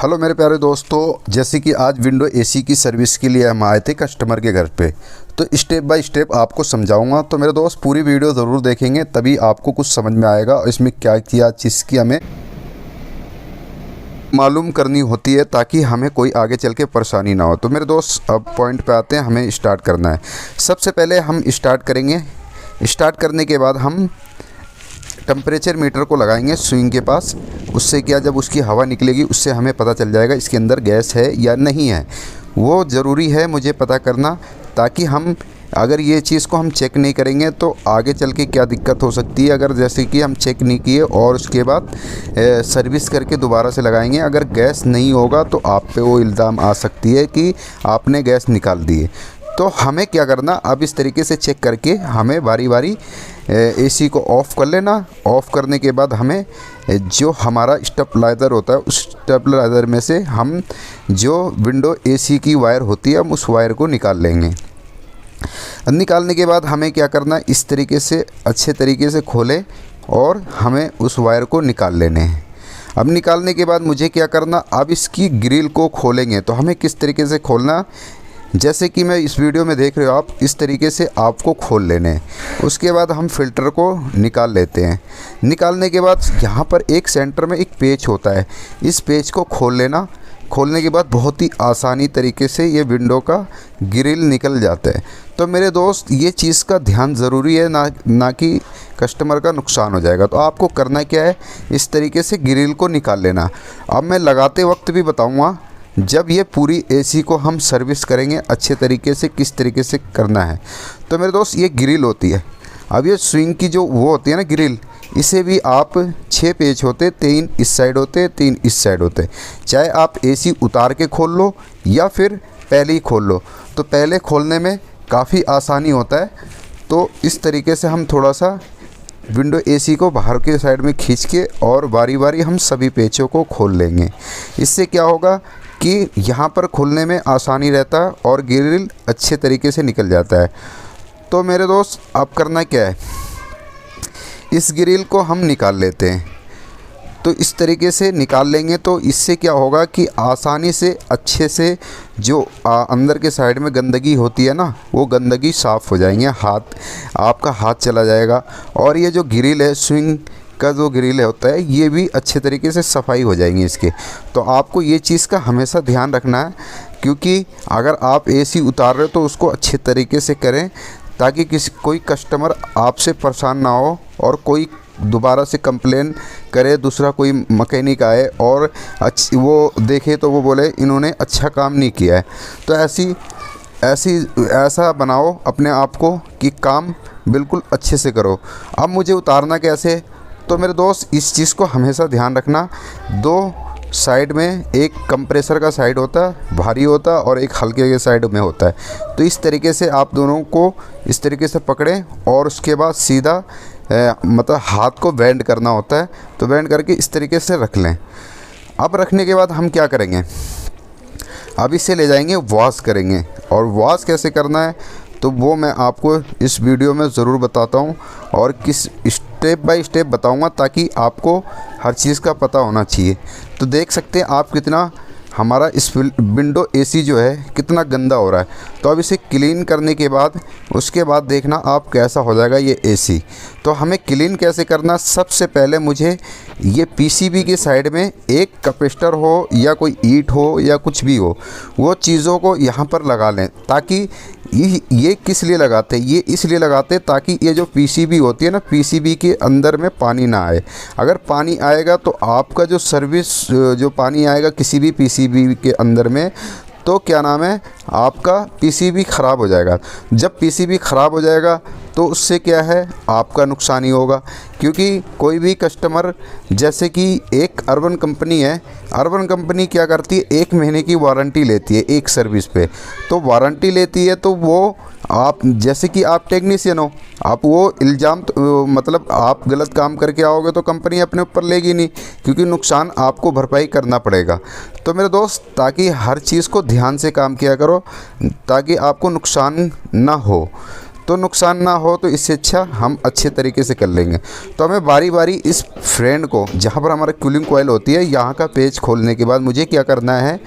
Hello मेरे प्यारे दोस्तों, जैसे कि आज विंडो एसी की सर्विस के लिए हम आए थे कस्टमर के घर पे, तो स्टेप बाय स्टेप आपको समझाऊंगा। तो मेरे दोस्त पूरी वीडियो ज़रूर देखेंगे, तभी आपको कुछ समझ में आएगा इसमें क्या क्या चीज़ की हमें मालूम करनी होती है, ताकि हमें कोई आगे चल के परेशानी ना हो। तो मेरे दोस्त अब पॉइंट पे आते हैं, हमें स्टार्ट करना है। सबसे पहले हम स्टार्ट करेंगे। स्टार्ट करने के बाद हम टेम्परेचर मीटर को लगाएंगे स्विंग के पास। उससे क्या, जब उसकी हवा निकलेगी उससे हमें पता चल जाएगा इसके अंदर गैस है या नहीं है। वो ज़रूरी है मुझे पता करना, ताकि हम अगर ये चीज़ को हम चेक नहीं करेंगे तो आगे चल के क्या दिक्कत हो सकती है। अगर जैसे कि हम चेक नहीं किए और उसके बाद सर्विस करके दोबारा से लगाएंगे, अगर गैस नहीं होगा तो आप पे वो इल्ज़ाम आ सकती है कि आपने गैस निकाल दी है। तो हमें क्या करना, अब इस तरीके से चेक करके हमें बारी बारी एसी को ऑफ़ कर लेना। ऑफ़ करने के बाद हमें जो हमारा स्टेबलाइज़र होता है, उस स्टेबलाइज़र में से हम जो विंडो एसी की वायर होती है, हम उस वायर को निकाल लेंगे। निकालने के बाद हमें क्या करना, इस तरीके से अच्छे तरीके से खोलें और हमें उस वायर को निकाल लेने हैं। अब निकालने के बाद मुझे क्या करना, अब इसकी ग्रिल को खोलेंगे। तो हमें किस तरीके से खोलना, जैसे कि मैं इस वीडियो में देख रहे हो आप, इस तरीके से आपको खोल लेने हैं। उसके बाद हम फ़िल्टर को निकाल लेते हैं। निकालने के बाद यहाँ पर एक सेंटर में एक पेच होता है, इस पेच को खोल लेना। खोलने के बाद बहुत ही आसानी तरीके से ये विंडो का ग्रिल निकल जाता है। तो मेरे दोस्त, ये चीज़ का ध्यान ज़रूरी है, ना कि कस्टमर का नुकसान हो जाएगा। तो आपको करना क्या है, इस तरीके से ग्रिल को निकाल लेना। अब मैं लगाते वक्त भी बताऊँगा, जब ये पूरी एसी को हम सर्विस करेंगे अच्छे तरीके से किस तरीके से करना है। तो मेरे दोस्त, ये ग्रिल होती है। अब ये स्विंग की जो वो होती है ना ग्रिल, इसे भी आप 6 पेच होते, 3 इस साइड होते, 3 इस साइड होते। चाहे आप एसी उतार के खोल लो या फिर पहले ही खोल लो, तो पहले खोलने में काफ़ी आसानी होता है। तो इस तरीके से हम थोड़ा सा विंडो एसी को बाहर के साइड में खींच के और बारी बारी हम सभी पेचों को खोल लेंगे। इससे क्या होगा कि यहाँ पर खोलने में आसानी रहता है और ग्रिल अच्छे तरीके से निकल जाता है। तो मेरे दोस्त, अब करना क्या है, इस ग्रिल को हम निकाल लेते हैं। तो इस तरीके से निकाल लेंगे तो इससे क्या होगा कि आसानी से अच्छे से जो अंदर के साइड में गंदगी होती है ना, वो गंदगी साफ़ हो जाएंगे। आपका हाथ चला जाएगा और ये जो ग्रिल है, स्विंग का जो ग्रिल होता है, ये भी अच्छे तरीके से सफाई हो जाएंगे इसके। तो आपको ये चीज़ का हमेशा ध्यान रखना है, क्योंकि अगर आप एसी उतार रहे हो तो उसको अच्छे तरीके से करें, ताकि कोई कस्टमर आपसे परेशान ना हो और कोई दोबारा से कंप्लेन करे, दूसरा कोई मैकेनिक आए और वो देखे तो वो बोले इन्होंने अच्छा काम नहीं किया है। तो ऐसा बनाओ अपने आप को कि काम बिल्कुल अच्छे से करो। अब मुझे उतारना कैसे, तो मेरे दोस्त, इस चीज़ को हमेशा ध्यान रखना। 2 साइड में, एक कंप्रेसर का साइड होता है भारी होता है और एक हल्के के साइड में होता है। तो इस तरीके से आप दोनों को इस तरीके से पकड़ें और उसके बाद सीधा मतलब हाथ को बेंड करना होता है। तो बेंड करके इस तरीके से रख लें। अब रखने के बाद हम क्या करेंगे, अब इसे ले जाएंगे वॉश करेंगे। और वॉश कैसे करना है तो वो मैं आपको इस वीडियो में ज़रूर बताता हूँ, और किस स्टेप बाय स्टेप बताऊँगा, ताकि आपको हर चीज़ का पता होना चाहिए। तो देख सकते हैं आप कितना हमारा इस विंडो एसी जो है कितना गंदा हो रहा है। तो अब इसे क्लीन करने के बाद उसके बाद देखना आप कैसा हो जाएगा ये एसी। तो हमें क्लीन कैसे करना, सबसे पहले मुझे ये पीसीबी के साइड में एक कैपेसिटर हो या कोई ईंट हो या कुछ भी हो, वो चीज़ों को यहाँ पर लगा लें। ताकि ये किस लिए लगाते हैं, ये इसलिए लगाते हैं ताकि ये जो पीसीबी होती है ना, पीसीबी के अंदर में पानी ना आए। अगर पानी आएगा तो आपका जो सर्विस, जो पानी आएगा किसी भी पीसीबी के अंदर में, तो क्या नाम है, आपका पीसीबी ख़राब हो जाएगा। जब पीसीबी ख़राब हो जाएगा तो उससे क्या है, आपका नुकसान ही होगा। क्योंकि कोई भी कस्टमर, जैसे कि एक अर्बन कंपनी है, अर्बन कंपनी क्या करती है, 1 महीने की वारंटी लेती है एक सर्विस पे। तो वारंटी लेती है तो वो आप, जैसे कि आप टेक्नीशियन हो, आप वो इल्ज़ाम मतलब आप गलत काम करके आओगे तो कंपनी अपने ऊपर लेगी नहीं, क्योंकि नुकसान आपको भरपाई करना पड़ेगा। तो मेरे दोस्त, ताकि हर चीज़ को ध्यान से काम किया करो, ताकि आपको नुकसान ना हो। तो नुकसान ना हो, तो इससे अच्छा हम अच्छे तरीके से कर लेंगे। तो हमें बारी बारी इस फ्रेंड को, जहाँ पर हमारा कूलिंग कॉयल होती है, यहाँ का पेज खोलने के बाद मुझे क्या करना है,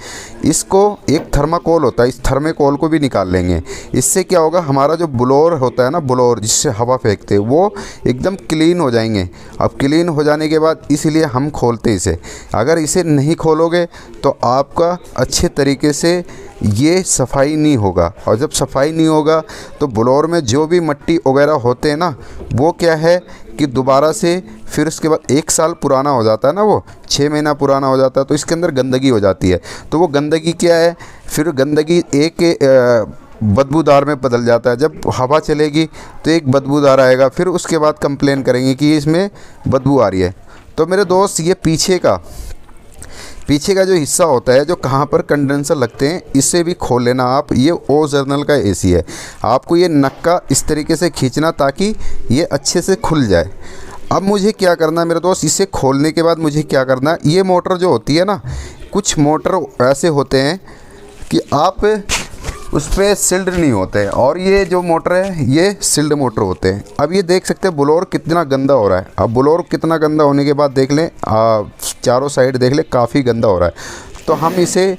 इसको एक थर्माकोल होता है, इस थर्माकोल को भी निकाल लेंगे। इससे क्या होगा, हमारा जो ब्लोअर होता है ना, ब्लोअर जिससे हवा फेंकते हैं, वो एकदम क्लीन हो जाएंगे। अब क्लीन हो जाने के बाद इसलिए हम खोलते इसे। अगर इसे नहीं खोलोगे तो आपका अच्छे तरीके से ये सफाई नहीं होगा, और जब सफाई नहीं होगा तो ब्लोअर में जो भी मिट्टी वगैरह होते हैं ना, वो क्या है कि दोबारा से फिर उसके बाद 1 साल पुराना हो जाता है ना, वो 6 महीना पुराना हो जाता है, तो इसके अंदर गंदगी हो जाती है। तो वो गंदगी क्या है, फिर गंदगी एक बदबूदार में बदल जाता है। जब हवा चलेगी तो एक बदबूदार आएगा, फिर उसके बाद कंप्लेन करेंगे कि इसमें बदबू आ रही है। तो मेरे दोस्त, ये पीछे का जो हिस्सा होता है, जो कहाँ पर कंडेंसर लगते हैं, इसे भी खोल लेना आप। ये ओरिजिनल का एसी है, आपको ये नक्का इस तरीके से खींचना ताकि ये अच्छे से खुल जाए। अब मुझे क्या करना है मेरे दोस्त, इसे खोलने के बाद मुझे क्या करना है, ये मोटर जो होती है ना, कुछ मोटर ऐसे होते हैं कि आप उस पर सील्ड नहीं होते हैं, और ये जो मोटर है ये सील्ड मोटर होते हैं। अब ये देख सकते हैं ब्लोअर कितना गंदा हो रहा है। अब ब्लोअर कितना गंदा होने के बाद देख लें, चारों साइड देख लें, काफ़ी गंदा हो रहा है। तो हम इसे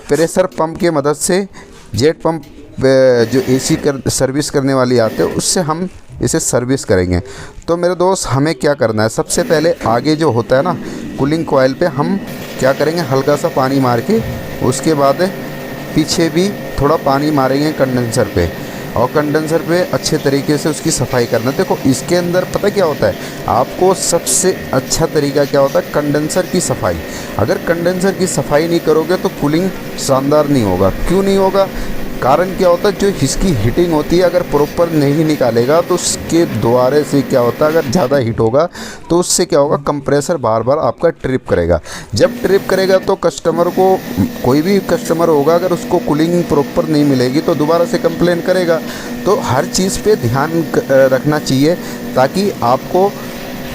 प्रेशर पंप की मदद से, जेट पंप जो एसी सर्विस करने वाली आते हैं, उससे हम इसे सर्विस करेंगे। तो मेरे दोस्त, हमें क्या करना है, सबसे पहले आगे जो होता है ना कूलिंग कॉयल पे, हम क्या करेंगे, हल्का सा पानी मार के, उसके बाद पीछे भी थोड़ा पानी मारेंगे कंडेंसर पे, और कंडेंसर पे अच्छे तरीके से उसकी सफाई करना। देखो इसके अंदर पता क्या होता है, आपको सबसे अच्छा तरीका क्या होता है, कंडेंसर की सफाई। अगर कंडेंसर की सफाई नहीं करोगे तो कूलिंग शानदार नहीं होगा। क्यों नहीं होगा, कारण क्या होता है, जो इसकी हीटिंग होती है, अगर प्रॉपर नहीं निकालेगा तो उसके द्वारे से क्या होता है, अगर ज़्यादा हीट होगा तो उससे क्या होगा, कंप्रेसर बार बार आपका ट्रिप करेगा। जब ट्रिप करेगा तो कस्टमर को, कोई भी कस्टमर होगा, अगर उसको कूलिंग प्रॉपर नहीं मिलेगी तो दोबारा से कंप्लेन करेगा। तो हर चीज़ पे ध्यान रखना चाहिए ताकि आपको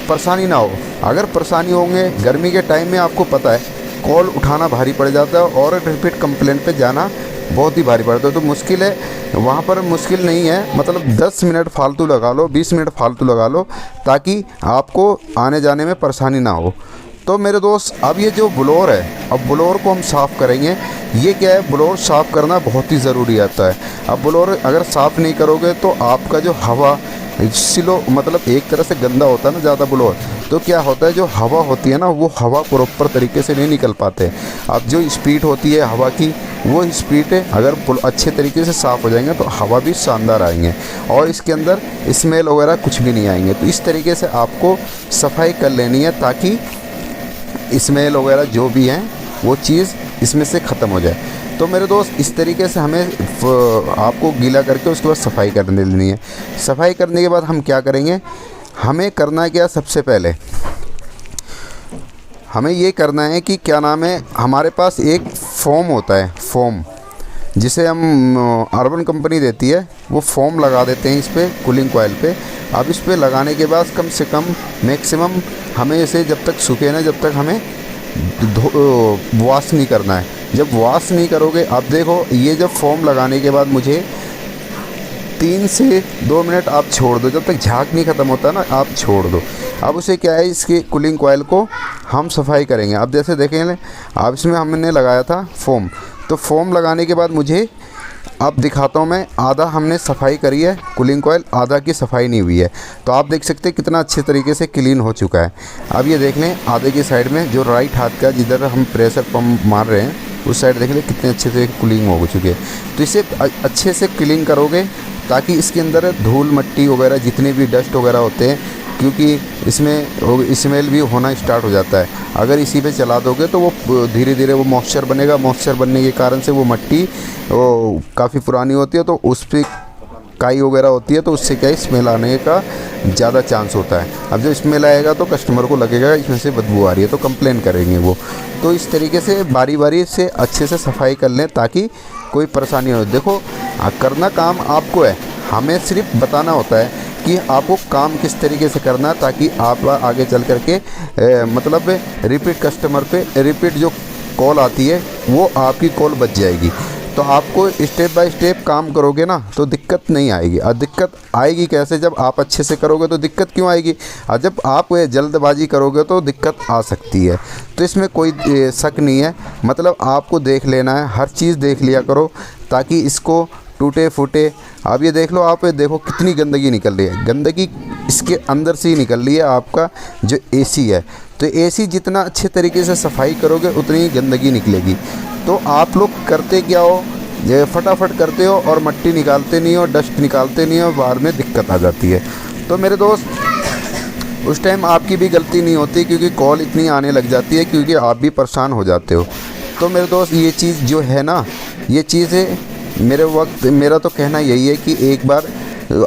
परेशानी ना हो। अगर परेशानी होंगे गर्मी के टाइम में, आपको पता है कॉल उठाना भारी पड़ जाता है और रिपीट कंप्लेंट पे जाना बहुत ही भारी पड़ता है। तो मुश्किल है, वहाँ पर मुश्किल नहीं है, मतलब 10 मिनट फालतू लगा लो, 20 मिनट फालतू लगा लो, ताकि आपको आने जाने में परेशानी ना हो। तो मेरे दोस्त, अब ये जो ब्लोअर है, अब ब्लोअर को हम साफ़ करेंगे। ये क्या है, ब्लोअर साफ़ करना बहुत ही ज़रूरी आता है। अब ब्लोअर अगर साफ़ नहीं करोगे तो आपका जो हवा सिलो, मतलब एक तरह से गंदा होता है ना ज़्यादा ब्लोअर, तो क्या होता है, जो हवा होती है ना, वो हवा प्रॉपर तरीके से नहीं निकल पाते। अब जो स्पीड होती है हवा की, वो स्पीड अगर अच्छे तरीके से साफ़ हो जाएंगे तो हवा भी शानदार आएंगे, और इसके अंदर स्मेल वगैरह कुछ भी नहीं आएंगे। तो इस तरीके से आपको सफाई कर लेनी है ताकि स्मेल वगैरह जो भी हैं वो चीज़ इसमें से ख़त्म हो जाए। तो मेरे दोस्त, इस तरीके से हमें आपको गीला करके उसके बाद सफाई करने लेनी है। सफाई करने के बाद हम क्या करेंगे, हमें करना क्या, सबसे पहले हमें ये करना है कि क्या नाम है, हमारे पास एक फोम होता है, फोम जिसे हम अर्बन कंपनी देती है, वो फोम लगा देते हैं इस पर कूलिंग कॉयल पे। अब इस पर लगाने के बाद कम से कम मैक्सिमम हमें इसे जब तक सूखे ना, जब तक हमें वॉश नहीं करना है। जब वॉश नहीं करोगे, आप देखो ये जब फोम लगाने के बाद मुझे 3 से 2 मिनट आप छोड़ दो, जब तक झाग नहीं ख़त्म होता ना, आप छोड़ दो। अब उसे क्या है, इसके कूलिंग कॉयल को हम सफाई करेंगे। अब जैसे देखें, अब इसमें हमने लगाया था फोम, तो फोम लगाने के बाद मुझे अब दिखाता हूँ मैं, आधा हमने सफाई करी है कूलिंग कॉयल, आधा की सफाई नहीं हुई है। तो आप देख सकते हैं कितना अच्छे तरीके से क्लीन हो चुका है। अब ये देख लें, आधे की साइड में जो राइट हाथ का, जिधर हम प्रेशर पंप मार रहे हैं, उस साइड देख लें कितने अच्छे से कूलिंग हो चुकी है। तो इसे अच्छे से क्लीन करोगे ताकि इसके अंदर धूल मट्टी वगैरह जितने भी डस्ट वगैरह होते हैं, क्योंकि इसमें स्मेल भी होना स्टार्ट हो जाता है। अगर इसी पे चला दोगे तो वो धीरे धीरे वो मॉइस्चर बनेगा, मॉइस्चर बनने के कारण से वो मट्टी वो काफ़ी पुरानी होती है, तो उस पर काई वगैरह होती है, तो उससे क्या स्मेल आने का ज़्यादा चांस होता है। अब जब स्मेल आएगा तो कस्टमर को लगेगा इसमें से बदबू आ रही है, तो कंप्लेन करेंगे वो। तो इस तरीके से बारी बारी से अच्छे से सफाई कर लें ताकि कोई परेशानी हो। देखो, करना काम आपको है, हमें सिर्फ बताना होता है कि आपको काम किस तरीके से करना है, ताकि आप आगे चल करके मतलब रिपीट कस्टमर पे रिपीट जो कॉल आती है वो आपकी कॉल बच जाएगी। तो आपको स्टेप बाय स्टेप काम करोगे ना तो दिक्कत नहीं आएगी। और दिक्कत आएगी कैसे, जब आप अच्छे से करोगे तो दिक्कत क्यों आएगी, और जब आप जल्दबाजी करोगे तो दिक्कत आ सकती है। तो इसमें कोई शक नहीं है, मतलब आपको देख लेना है, हर चीज़ देख लिया करो ताकि इसको टूटे फूटे। अब ये देख लो, आप देखो कितनी गंदगी निकल रही है, गंदगी इसके अंदर से ही निकल रही है आपका जो एसी है। तो एसी जितना अच्छे तरीके से सफाई करोगे उतनी ही गंदगी निकलेगी। तो आप लोग करते क्या हो, ये फटाफट करते हो और मट्टी निकालते नहीं हो, डस्ट निकालते नहीं हो, बाहर में दिक्कत आ जाती है। तो मेरे दोस्त उस टाइम आपकी भी गलती नहीं होती क्योंकि कॉल इतनी आने लग जाती है, क्योंकि आप भी परेशान हो जाते हो। तो मेरे दोस्त ये चीज़ जो है ना, ये चीज़ें मेरा तो कहना यही है कि एक बार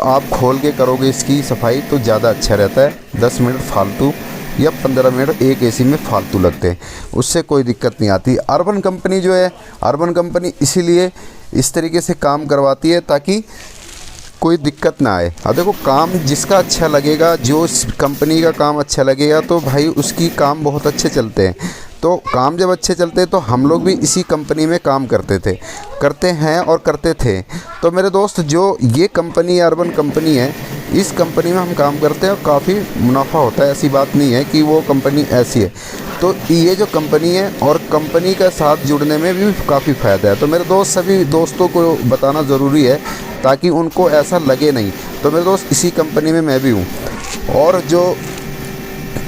आप खोल के करोगे इसकी सफाई तो ज़्यादा अच्छा रहता है। 10 मिनट फालतू या 15 मिनट एक एसी में फालतू लगते हैं, उससे कोई दिक्कत नहीं आती। अर्बन कंपनी जो है, अर्बन कंपनी इसीलिए इस तरीके से काम करवाती है ताकि कोई दिक्कत ना आए। अब देखो, काम जिसका अच्छा लगेगा, जो इस कंपनी का काम अच्छा लगेगा तो भाई उसकी काम बहुत अच्छे चलते हैं। तो काम जब अच्छे चलते हैं तो हम लोग भी इसी कंपनी में काम करते हैं और करते थे। तो मेरे दोस्त, जो ये कंपनी अर्बन कंपनी है, इस कंपनी में हम काम करते हैं और काफ़ी मुनाफा होता है। ऐसी बात नहीं है कि वो कंपनी ऐसी है। तो ये जो कंपनी है और कंपनी का साथ जुड़ने में भी काफ़ी फ़ायदा है। तो मेरे दोस्त, सभी दोस्तों को बताना ज़रूरी है ताकि उनको ऐसा लगे नहीं। तो मेरे दोस्त, इसी कंपनी में मैं भी हूँ, और जो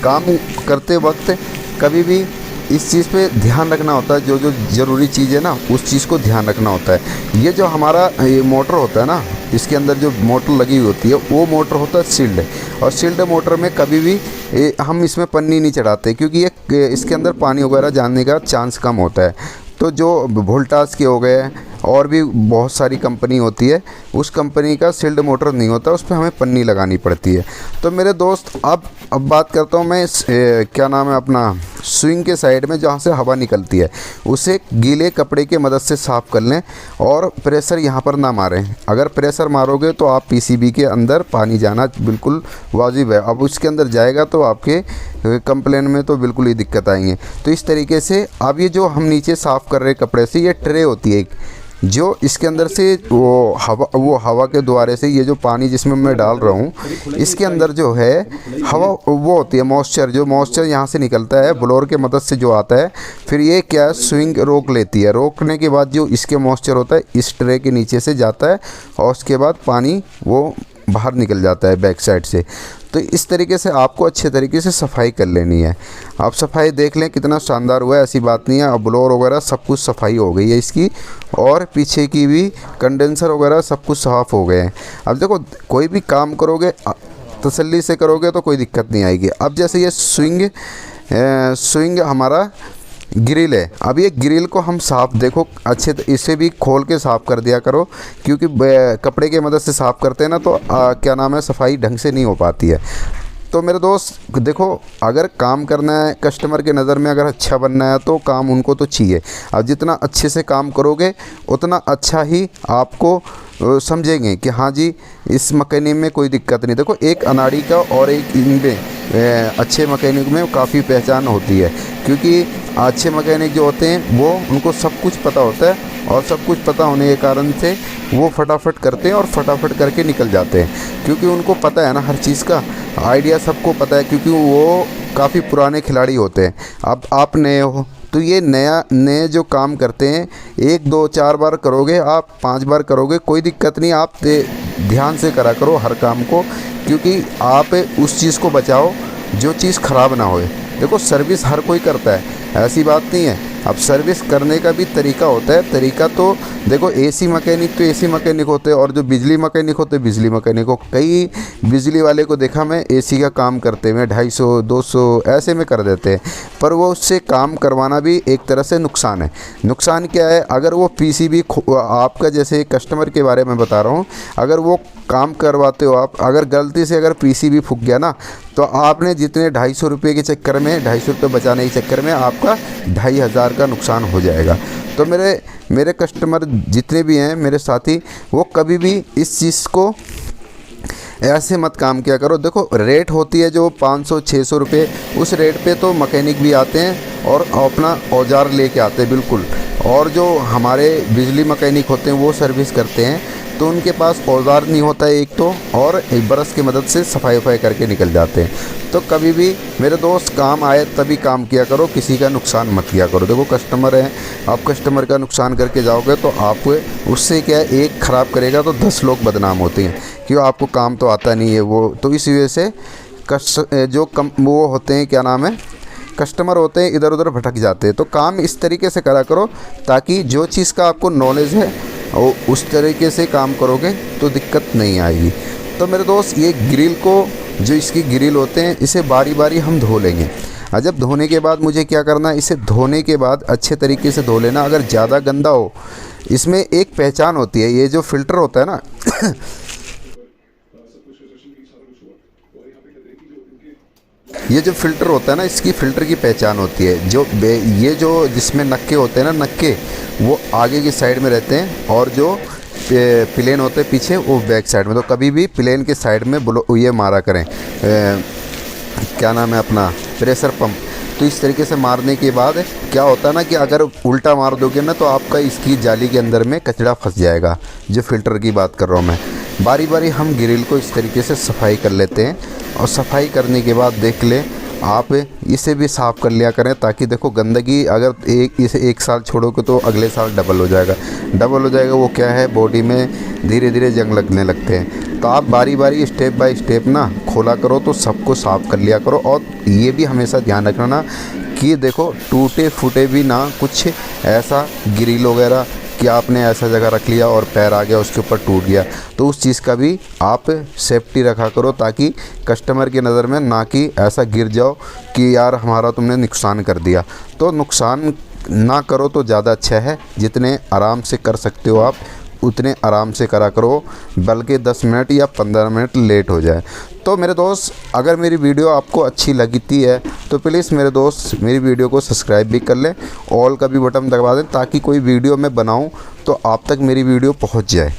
काम करते वक्त कभी भी इस चीज़ पे ध्यान रखना होता है, जो जो ज़रूरी चीज़ है ना उस चीज़ को ध्यान रखना होता है। ये जो हमारा ये मोटर होता है ना, इसके अंदर जो मोटर लगी हुई होती है वो मोटर होता है सील्ड। और सील्ड मोटर में कभी भी हम इसमें पन्नी नहीं चढ़ाते, क्योंकि ये इसके अंदर पानी वगैरह जाने का चांस कम होता है। तो जो वोल्टास के हो गए और भी बहुत सारी कंपनी होती है, उस कंपनी का सील्ड मोटर नहीं होता, उस पर हमें पन्नी लगानी पड़ती है। तो मेरे दोस्त, अब बात करता हूँ मैं क्या नाम है अपना, स्विंग के साइड में जहाँ से हवा निकलती है उसे गीले कपड़े की मदद से साफ़ कर लें और प्रेशर यहाँ पर ना मारें। अगर प्रेशर मारोगे तो आप पीसीबी के अंदर पानी जाना बिल्कुल वाजिब है। अब उसके अंदर जाएगा तो आपके कंप्लेन में तो बिल्कुल ही दिक्कत आएंगे। तो इस तरीके से अब ये जो हम नीचे साफ़ कर रहे कपड़े से, ये ट्रे होती है एक, जो इसके अंदर से वो हवा के द्वारे से ये जो पानी जिसमें मैं डाल रहा हूँ, इसके अंदर जो है हवा वो होती है मॉइस्चर, जो मॉइस्चर यहाँ से निकलता है ब्लोअर के मदद से जो आता है, फिर ये क्या स्विंग रोक लेती है। रोकने के बाद जो इसके मॉइस्चर होता है इस ट्रे के नीचे से जाता है और उसके बाद पानी वो बाहर निकल जाता है बैक साइड से। तो इस तरीके से आपको अच्छे तरीके से सफाई कर लेनी है। आप सफाई देख लें कितना शानदार हुआ है, ऐसी बात नहीं है। अब ब्लोअर वगैरह सब कुछ सफाई हो गई है इसकी, और पीछे की भी कंडेंसर वगैरह सब कुछ साफ़ हो गए हैं। अब देखो, कोई भी काम करोगे तसल्ली से करोगे तो कोई दिक्कत नहीं आएगी। अब जैसे ये स्विंग हमारा ग्रिल है, अब ये ग्रिल को हम साफ़ देखो अच्छे इसे भी खोल के साफ़ कर दिया करो, क्योंकि कपड़े की मदद से साफ़ करते हैं ना तो क्या नाम है, सफाई ढंग से नहीं हो पाती है। तो मेरे दोस्त देखो, अगर काम करना है कस्टमर के नज़र में, अगर अच्छा बनना है तो काम उनको तो चाहिए। अब जितना अच्छे से काम करोगे उतना अच्छा ही आपको समझेंगे कि हाँ जी इस मैकेनिक में कोई दिक्कत नहीं। देखो, एक अनाड़ी का और एक इनमें अच्छे मैकेनिक में काफ़ी पहचान होती है, क्योंकि अच्छे मैकेनिक जो होते हैं वो उनको सब कुछ पता होता है, और सब कुछ पता होने के कारण से वो फटाफट करते हैं और फटाफट करके निकल जाते हैं, क्योंकि उनको पता है ना हर चीज़ का आइडिया सबको पता है, क्योंकि वो काफ़ी पुराने खिलाड़ी होते हैं। अब आप नए हो तो ये नए जो काम करते हैं 1 2 4 बार करोगे, आप 5 बार करोगे, कोई दिक्कत नहीं। आप ध्यान से करा करो हर काम को, क्योंकि आप उस चीज़ को बचाओ जो चीज़ ख़राब ना होए। देखो, सर्विस हर कोई करता है, ऐसी बात नहीं है। अब सर्विस करने का भी तरीका होता है। तरीका तो देखो, एसी मैकेनिक तो एसी मैकेनिक होते हैं, और जो बिजली मैकेनिक होते हैं बिजली मैकेनिक हो। कई बिजली वाले को देखा मैं एसी का काम करते हुए 250 200 ऐसे में कर देते हैं, पर वो उससे काम करवाना भी एक तरह से नुकसान है। नुकसान क्या है, अगर वो पीसीबी आपका, जैसे कस्टमर के बारे में बता रहा हूँ, अगर वो काम करवाते हो आप, अगर गलती से अगर पीसीबी फूक गया ना, तो आपने जितने 250 रुपये के चक्कर में 250 रुपये बचाने के चक्कर में आपका 2500 का नुकसान हो जाएगा। तो मेरे कस्टमर जितने भी हैं, मेरे साथी, वो कभी भी इस चीज़ को ऐसे मत काम किया करो। देखो रेट होती है जो 500-600 रुपये, उस रेट पे तो मैकेनिक भी आते हैं और अपना औजार लेके आते हैं बिल्कुल। और जो हमारे बिजली मैकेनिक होते हैं वो सर्विस करते हैं, तो उनके पास औजार नहीं होता है एक तो, और एक ब्रश की मदद से सफाई वफाई करके निकल जाते हैं। तो कभी भी मेरे दोस्त काम आए तभी काम किया करो, किसी का नुकसान मत किया करो। देखो कस्टमर है, आप कस्टमर का नुकसान करके जाओगे तो आप उससे क्या है, एक ख़राब करेगा तो 10 लोग बदनाम होते हैं, क्यों आपको काम तो आता नहीं है वो। तो इस वजह से वो होते हैं, क्या नाम है, कस्टमर होते हैं, इधर उधर भटक जाते हैं। तो काम इस तरीके से करा करो ताकि जो चीज़ का आपको नॉलेज है और उस तरीके से काम करोगे तो दिक्कत नहीं आएगी। तो मेरे दोस्त ये ग्रिल को, जो इसकी ग्रिल होते हैं, इसे बारी बारी हम धो लेंगे। और जब धोने के बाद मुझे क्या करना है, इसे धोने के बाद अच्छे तरीके से धो लेना। अगर ज़्यादा गंदा हो, इसमें एक पहचान होती है, ये जो फ़िल्टर होता है ना ये जो फ़िल्टर होता है ना, इसकी फ़िल्टर की पहचान होती है। ये जो जिसमें नक्के होते हैं ना, नक्के वो आगे की साइड में रहते हैं, और जो प्लेन होते हैं पीछे वो बैक साइड में। तो कभी भी प्लेन के साइड में ये मारा करें, क्या नाम है अपना, प्रेशर पंप। तो इस तरीके से मारने के बाद क्या होता है ना कि अगर उल्टा मार दोगे ना तो आपका इसकी जाली के अंदर में कचरा फंस जाएगा। जो फ़िल्टर की बात कर रहा हूँ मैं। बारी बारी हम ग्रिल को इस तरीके से सफाई कर लेते हैं, और सफाई करने के बाद देख ले आप इसे भी साफ़ कर लिया करें, ताकि देखो गंदगी अगर इसे 1 साल छोड़ोगे तो अगले साल डबल हो जाएगा। वो क्या है, बॉडी में धीरे धीरे जंग लगने लगते हैं। तो आप बारी बारी स्टेप बाय स्टेप ना खोला करो, तो सबको साफ़ कर लिया करो। और ये भी हमेशा ध्यान रखना ना कि देखो टूटे फूटे भी ना कुछ ऐसा ग्रिल वगैरह कि आपने ऐसा जगह रख लिया और पैर आ गया उसके ऊपर टूट गया, तो उस चीज़ का भी आप सेफ्टी रखा करो, ताकि कस्टमर की नज़र में ना कि ऐसा गिर जाओ कि यार हमारा तुमने नुकसान कर दिया। तो नुकसान ना करो तो ज़्यादा अच्छा है। जितने आराम से कर सकते हो आप उतने आराम से करा करो, बल्कि 10 मिनट या 15 मिनट लेट हो जाए। तो मेरे दोस्त, अगर मेरी वीडियो आपको अच्छी लगती है तो प्लीज़ मेरे दोस्त मेरी वीडियो को सब्सक्राइब भी कर लें, ऑल का भी बटन दबा दें, ताकि कोई वीडियो मैं बनाऊं तो आप तक मेरी वीडियो पहुंच जाए।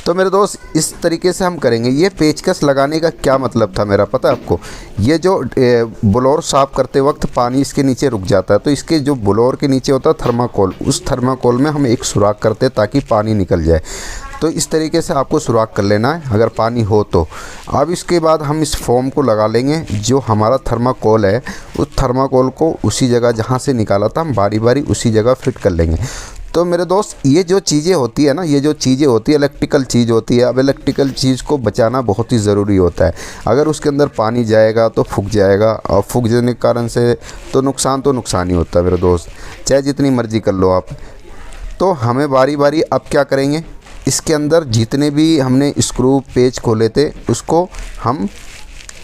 तो मेरे दोस्त इस तरीके से हम करेंगे। ये पेचकस लगाने का क्या मतलब था मेरा, पता है आपको? ये जो ब्लोअर साफ़ करते वक्त पानी इसके नीचे रुक जाता है, तो इसके जो ब्लोअर के नीचे होता है थर्माकोल, उस थर्माकोल में हम एक सुराख करते हैं ताकि पानी निकल जाए। तो इस तरीके से आपको सुराख कर लेना है अगर पानी हो तो। अब इसके बाद हम इस फोम को लगा लेंगे। जो हमारा थर्माकोल है उस थर्माकोल को उसी जगह जहाँ से निकाला था हम बारी बारी उसी जगह फिट कर लेंगे। तो मेरे दोस्त, ये जो चीज़ें होती है ना, ये जो चीज़ें होती है इलेक्ट्रिकल चीज़ होती है। अब इलेक्ट्रिकल चीज़ को बचाना बहुत ही ज़रूरी होता है। अगर उसके अंदर पानी जाएगा तो फूक जाएगा, और फूक जाने के कारण से तो नुकसान ही होता है मेरे दोस्त, चाहे जितनी मर्ज़ी कर लो आप। तो हमें बारी बारी अब क्या करेंगे, इसके अंदर जितने भी हमने स्क्रू पेच खोले थे उसको हम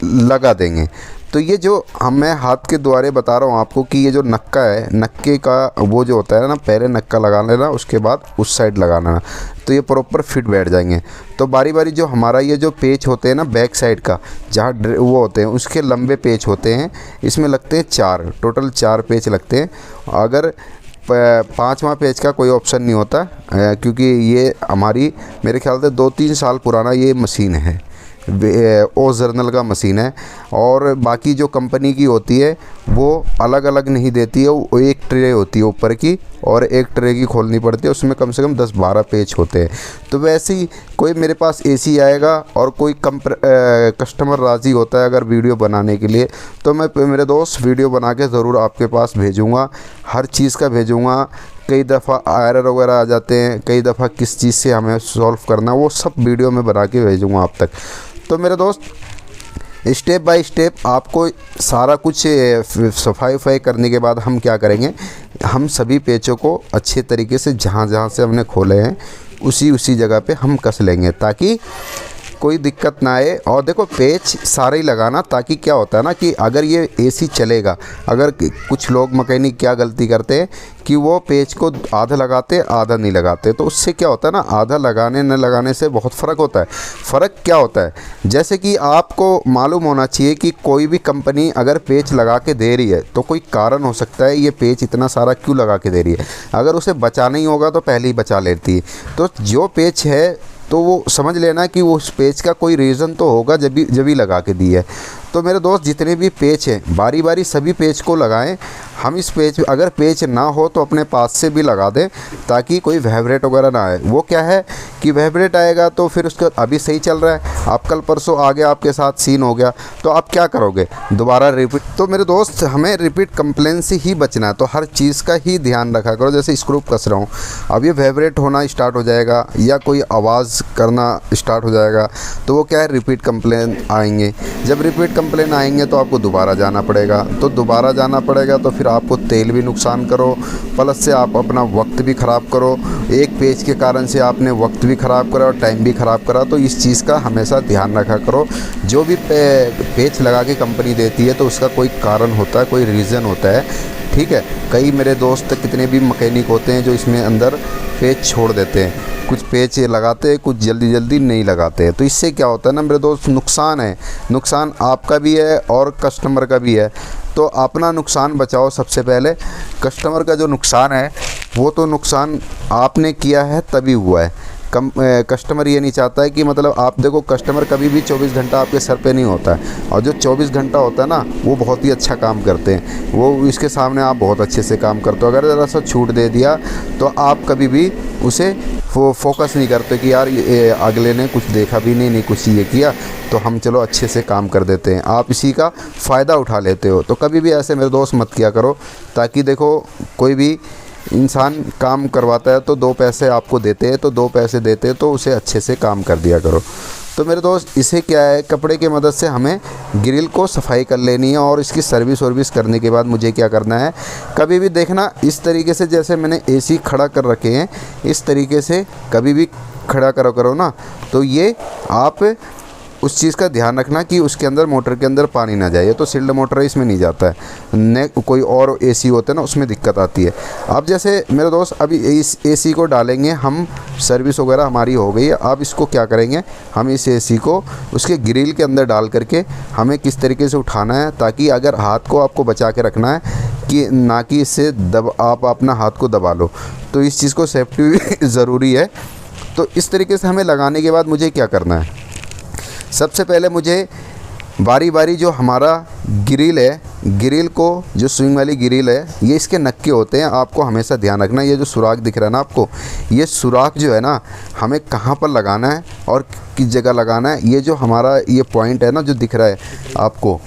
लगा देंगे। तो ये जो मैं हाथ के द्वारे बता रहा हूँ आपको कि ये जो नक्का है, नक्के का वो जो होता है ना, पहले नक्का लगा लेना, उसके बाद उस साइड लगाना, तो ये प्रॉपर फिट बैठ जाएंगे। तो बारी बारी जो हमारा ये जो पेच होते हैं ना बैक साइड का, जहाँ वो होते हैं उसके लंबे पेच होते हैं, इसमें लगते हैं 4, टोटल 4 पेच लगते हैं। अगर 5वां पेज का कोई ऑप्शन नहीं होता, क्योंकि ये हमारी मेरे ख्याल से 2-3 साल पुराना ये मशीन है, ओरिजिनल का मशीन है। और बाकी जो कंपनी की होती है वो अलग अलग नहीं देती है, वो एक ट्रे होती है ऊपर की, और एक ट्रे की खोलनी पड़ती है, उसमें कम से कम 10-12 पेज होते हैं। तो वैसे ही कोई मेरे पास एसी आएगा और कोई कस्टमर राज़ी होता है अगर वीडियो बनाने के लिए, तो मैं मेरे दोस्त वीडियो बना के ज़रूर आपके पास भेजूँगा, हर चीज़ का भेजूँगा। कई दफ़ा एरर वगैरह आ जाते हैं, कई दफ़ा किस चीज़ से हमें सॉल्व करना, वो सब वीडियो में बना के भेजूँगा आप तक। तो मेरे दोस्त, स्टेप बाय स्टेप आपको सारा कुछ सफाई करने के बाद हम क्या करेंगे, हम सभी पेचों को अच्छे तरीके से जहाँ जहाँ से हमने खोले हैं उसी जगह पे हम कस लेंगे, ताकि कोई दिक्कत ना आए। और देखो पेच सारे ही लगाना, ताकि क्या होता है ना कि अगर ये एसी चलेगा, अगर कुछ लोग मैकेनिक क्या गलती करते हैं कि वो पेच को आधा लगाते आधा नहीं लगाते, तो उससे क्या होता है ना, आधा लगाने न लगाने से बहुत फ़र्क होता है। फ़र्क क्या होता है, जैसे कि आपको मालूम होना चाहिए कि कोई भी कंपनी अगर पेच लगा के दे रही है तो कोई कारण हो सकता है ये पेच इतना सारा क्यों लगा के दे रही है। अगर उसे बचाना ही होगा तो पहले ही बचा लेती है। तो जो पेच है तो वो समझ लेना कि वो उस पेच का कोई रीज़न तो होगा जब ही लगा के दी है। तो मेरे दोस्त जितने भी पेच हैं बारी बारी सभी पेच को लगाएं। हम इस पेच अगर पेच ना हो तो अपने पास से भी लगा दें ताकि कोई वाइब्रेट वगैरह ना आए। वो क्या है कि वाइब्रेट आएगा तो फिर उसका अभी सही चल रहा है, आप कल परसों आगे आपके साथ सीन हो गया तो आप क्या करोगे, दोबारा रिपीट। तो मेरे दोस्त हमें रिपीट कंप्लेन से ही बचना है, तो हर चीज़ का ही ध्यान रखा करो। जैसे स्क्रू कस रहा हूँ, अब ये वाइब्रेट होना स्टार्ट हो जाएगा या कोई आवाज़ करना स्टार्ट हो जाएगा तो वो क्या है, रिपीट कंप्लेन आएंगे। जब रिपीट कंप्लेन आएंगे तो आपको दोबारा जाना पड़ेगा, तो दोबारा जाना पड़ेगा तो फिर आपको तेल भी नुकसान करो, प्लस से आप अपना वक्त भी ख़राब करो। एक पेज के कारण से आपने वक्त भी ख़राब करा और टाइम भी ख़राब करा। तो इस चीज़ का हमेशा ध्यान रखा करो। जो भी पेज लगा के कंपनी देती है तो उसका कोई कारण होता है, कोई रीज़न होता है, ठीक है। कई मेरे दोस्त कितने भी मैकेनिक होते हैं जो इसमें अंदर पेच छोड़ देते हैं, कुछ पेच लगाते हैं, कुछ जल्दी जल्दी नहीं लगाते हैं। तो इससे क्या होता है ना मेरे दोस्त, नुकसान है, नुकसान आपका भी है और कस्टमर का भी है। तो अपना नुकसान बचाओ सबसे पहले। कस्टमर का जो नुकसान है वो तो नुकसान आपने किया है तभी हुआ है। कस्टमर ये नहीं चाहता है कि मतलब आप देखो, कस्टमर कभी भी 24 घंटा आपके सर पे नहीं होता है, और जो 24 घंटा होता है ना वो बहुत ही अच्छा काम करते हैं। वो इसके सामने आप बहुत अच्छे से काम करते हो। अगर ज़रा सा छूट दे दिया तो आप कभी भी उसे फोकस नहीं करते कि यार ये अगले ने कुछ देखा भी नहीं कुछ ये किया तो हम चलो अच्छे से काम कर देते हैं। आप इसी का फ़ायदा उठा लेते हो। तो कभी भी ऐसे मेरे दोस्त मत किया करो, ताकि देखो कोई भी इंसान काम करवाता है तो 2 पैसे आपको देते हैं, तो 2 पैसे देते हैं तो उसे अच्छे से काम कर दिया करो। तो मेरे दोस्त इसे क्या है, कपड़े की मदद से हमें ग्रिल को सफाई कर लेनी है और इसकी सर्विस करने के बाद मुझे क्या करना है, कभी भी देखना इस तरीके से जैसे मैंने एसी खड़ा कर रखे हैं इस तरीके से कभी भी खड़ा करो ना, तो ये आप उस चीज़ का ध्यान रखना कि उसके अंदर मोटर के अंदर पानी ना जाए। तो सील्ड मोटर है, इसमें नहीं जाता है, न कोई और एसी होता है ना उसमें दिक्कत आती है। अब जैसे मेरे दोस्त अभी इस एसी को डालेंगे हम, सर्विस वगैरह हमारी हो गई है। अब इसको क्या करेंगे, हम इस एसी को उसके ग्रिल के अंदर डाल करके हमें किस तरीके से उठाना है, ताकि अगर हाथ को आपको बचा के रखना है कि ना कि इससे आप अपना हाथ को दबा लो। तो इस चीज़ को सेफ्टी भी ज़रूरी है। तो इस तरीके से हमें लगाने के बाद मुझे क्या करना है, सबसे पहले मुझे बारी बारी जो हमारा ग्रिल है, ग्रिल को जो स्विंग वाली ग्रिल है ये इसके नक्के होते हैं, आपको हमेशा ध्यान रखना। ये जो सुराख दिख रहा है ना आपको, ये सुराख जो है ना हमें कहाँ पर लगाना है और किस जगह लगाना है। ये जो हमारा ये पॉइंट है ना जो दिख रहा है आपको,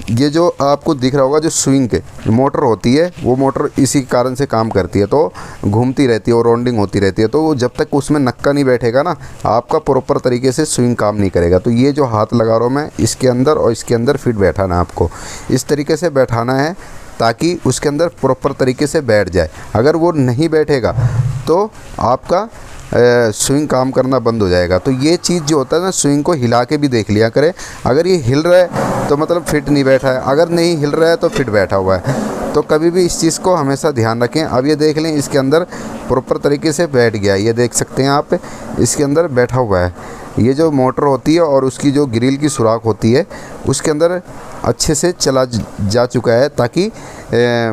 ये जो आपको दिख रहा होगा जो स्विंग के मोटर होती है, वो मोटर इसी कारण से काम करती है, तो घूमती रहती है और राउंडिंग होती रहती है। तो जब तक उसमें नक्का नहीं बैठेगा ना आपका प्रॉपर तरीके से स्विंग काम नहीं करेगा। तो ये जो हाथ लगा रहा हूँ मैं इसके अंदर और इसके अंदर फिट बैठाना, आपको इस तरीके से बैठाना है ताकि उसके अंदर प्रॉपर तरीके से बैठ जाए। अगर वो नहीं बैठेगा तो आपका स्विंग काम करना बंद हो जाएगा। तो ये चीज़ जो होता है ना, स्विंग को हिला के भी देख लिया करें। अगर ये हिल रहा है तो मतलब फिट नहीं बैठा है, अगर नहीं हिल रहा है तो फिट बैठा हुआ है। तो कभी भी इस चीज़ को हमेशा ध्यान रखें। अब ये देख लें इसके अंदर प्रॉपर तरीके से बैठ गया, ये देख सकते हैं आप, इसके अंदर बैठा हुआ है। ये जो मोटर होती है और उसकी जो ग्रिल की सुराख होती है उसके अंदर अच्छे से चला जा चुका है, ताकि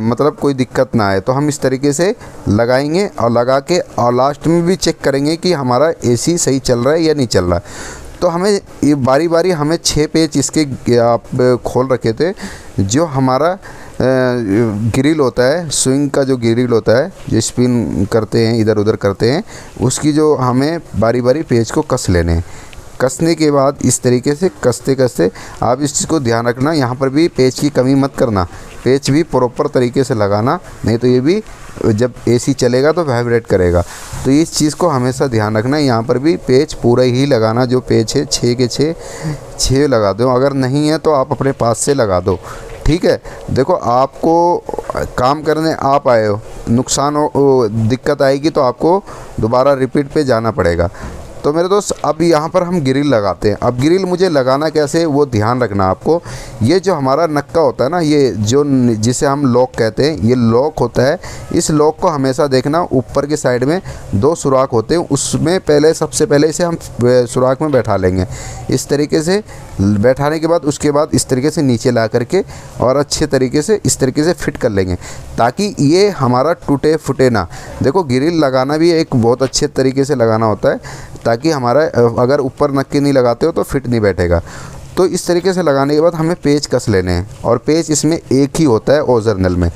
मतलब कोई दिक्कत ना आए। तो हम इस तरीके से लगाएंगे और लगा के और लास्ट में भी चेक करेंगे कि हमारा एसी सही चल रहा है या नहीं चल रहा है। तो हमें ये बारी बारी हमें 6 पेच इसके आप खोल रखे थे। जो हमारा ग्रिल होता है, स्विंग का जो ग्रिल होता है जो स्पिन करते हैं इधर उधर करते हैं, उसकी जो हमें बारी बारी पेच को कस लेने हैं। कसने के बाद इस तरीके से कसते कसते आप इस चीज़ को ध्यान रखना, यहाँ पर भी पेच की कमी मत करना, पेच भी प्रॉपर तरीके से लगाना, नहीं तो ये भी जब एसी चलेगा तो वाइब्रेट करेगा। तो इस चीज़ को हमेशा ध्यान रखना। यहाँ पर भी पेच पूरा ही लगाना, जो पेच है 6 के 6 लगा दो, अगर नहीं है तो आप अपने पास से लगा दो, ठीक है। देखो आपको काम करने आप आए हो, नुकसान हो दिक्कत आएगी तो आपको दोबारा रिपीट पे जाना पड़ेगा। तो मेरे दोस्त अब यहाँ पर हम ग्रिल लगाते हैं। अब ग्रिल मुझे लगाना कैसे वो ध्यान रखना आपको। ये जो हमारा नक्का होता है ना, ये जो जिसे हम लॉक कहते हैं, ये लॉक होता है। इस लॉक को हमेशा देखना, ऊपर के साइड में 2 सुराख होते हैं, उसमें पहले सबसे पहले इसे हम सुराख में बैठा लेंगे। इस तरीके से बैठाने के बाद उसके बाद इस तरीके से नीचे ला करके और अच्छे तरीके से इस तरीके से फिट कर लेंगे, ताकि ये हमारा टूटे फूटे ना। देखो ग्रिल लगाना भी एक बहुत अच्छे तरीके से लगाना होता है ताकि हमारा अगर ऊपर नक्की नहीं लगाते हो तो फिट नहीं बैठेगा। तो इस तरीके से लगाने के बाद हमें पेच कस लेने हैं, और पेच इसमें एक ही होता है ओरिजिनल में,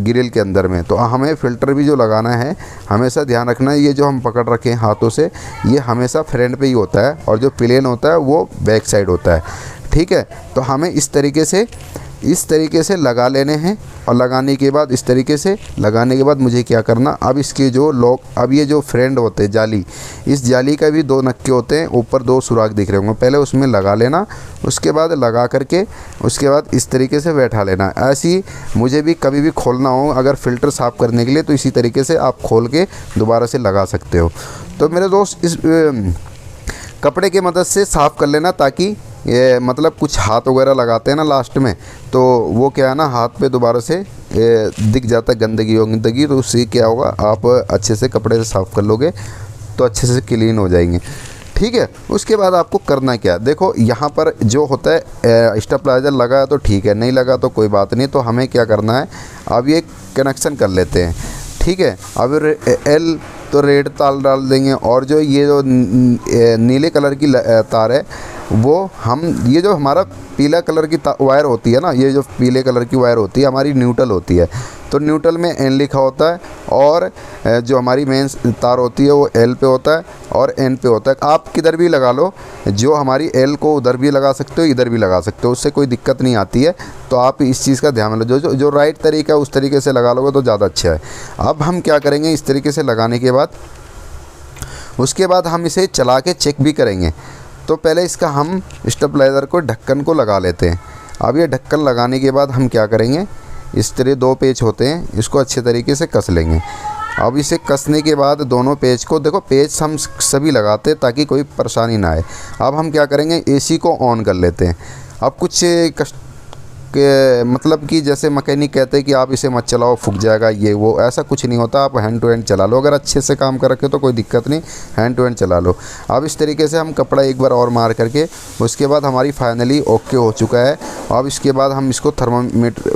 ग्रिल के अंदर में। तो हमें फ़िल्टर भी जो लगाना है हमेशा ध्यान रखना है, ये जो हम पकड़ रखे हैं हाथों से, ये हमेशा फ्रंट पे ही होता है, और जो प्लेन होता है वो बैक साइड होता है। ठीक है, तो हमें इस तरीके से लगा लेने हैं। और लगाने के बाद इस तरीके से लगाने के बाद मुझे क्या करना, अब इसके जो लॉक, अब ये जो फ्रेंड होते हैं जाली, इस जाली का भी 2 नक्के होते हैं, ऊपर 2 सुराख दिख रहे होंगे, पहले उसमें लगा लेना। उसके बाद लगा करके उसके बाद इस तरीके से बैठा लेना। ऐसी मुझे भी कभी भी खोलना हो अगर फ़िल्टर साफ़ करने के लिए, तो इसी तरीके से आप खोल के दोबारा से लगा सकते हो। तो मेरे दोस्त इस कपड़े की मदद से साफ़ कर लेना, ताकि ये मतलब कुछ हाथ वगैरह लगाते हैं ना लास्ट में, तो वो क्या है ना, हाथ पे दोबारा से दिख जाता है गंदगी, तो उससे क्या होगा, आप अच्छे से कपड़े से साफ़ कर लोगे तो अच्छे से क्लीन हो जाएंगे। ठीक है, उसके बाद आपको करना क्या, देखो यहाँ पर जो होता है स्टेबलाइज़र लगा है तो ठीक है, नहीं लगा तो कोई बात नहीं। तो हमें क्या करना है, अब ये कनेक्शन कर लेते हैं। ठीक है, अब एल तो रेड तार डाल देंगे, और जो ये जो नीले कलर की तार है वो हम, ये जो हमारा पीला कलर की वायर होती है ना, ये जो पीले कलर की वायर होती है हमारी न्यूट्रल होती है। तो न्यूट्रल में एन लिखा होता है, और जो हमारी मेन तार होती है वो एल पे होता है और एन पे होता है। आप किधर भी लगा लो, जो हमारी एल को उधर भी लगा सकते हो, इधर भी लगा सकते हो, उससे कोई दिक्कत नहीं आती है। तो आप इस चीज़ का ध्यान लो, जो राइट तरीका है उस तरीके से लगा लोगे तो ज़्यादा अच्छा है। अब हम क्या करेंगे, इस तरीके से लगाने के बाद उसके बाद हम इसे चला के चेक भी करेंगे। तो पहले इसका हम स्टेबलाइज़र को ढक्कन को लगा लेते हैं। अब ये ढक्कन लगाने के बाद हम क्या करेंगे, इस तरह 2 पेच होते हैं, इसको अच्छे तरीके से कस लेंगे। अब इसे कसने के बाद दोनों पेच को, देखो पेच हम सभी लगाते हैं ताकि कोई परेशानी ना आए। अब हम क्या करेंगे, एसी को ऑन कर लेते हैं। अब कुछ मतलब कि जैसे मैकेनिक कहते हैं कि आप इसे मत चलाओ, फूक जाएगा, ये वो, ऐसा कुछ नहीं होता। आप हैंड टू हैंड चला लो, अगर अच्छे से काम कर रखे तो कोई दिक्कत नहीं, हैंड टू हैंड चला लो। अब इस तरीके से हम कपड़ा एक बार और मार करके, उसके बाद हमारी फाइनली ओके हो चुका है। अब इसके बाद हम इसको थर्मामीटर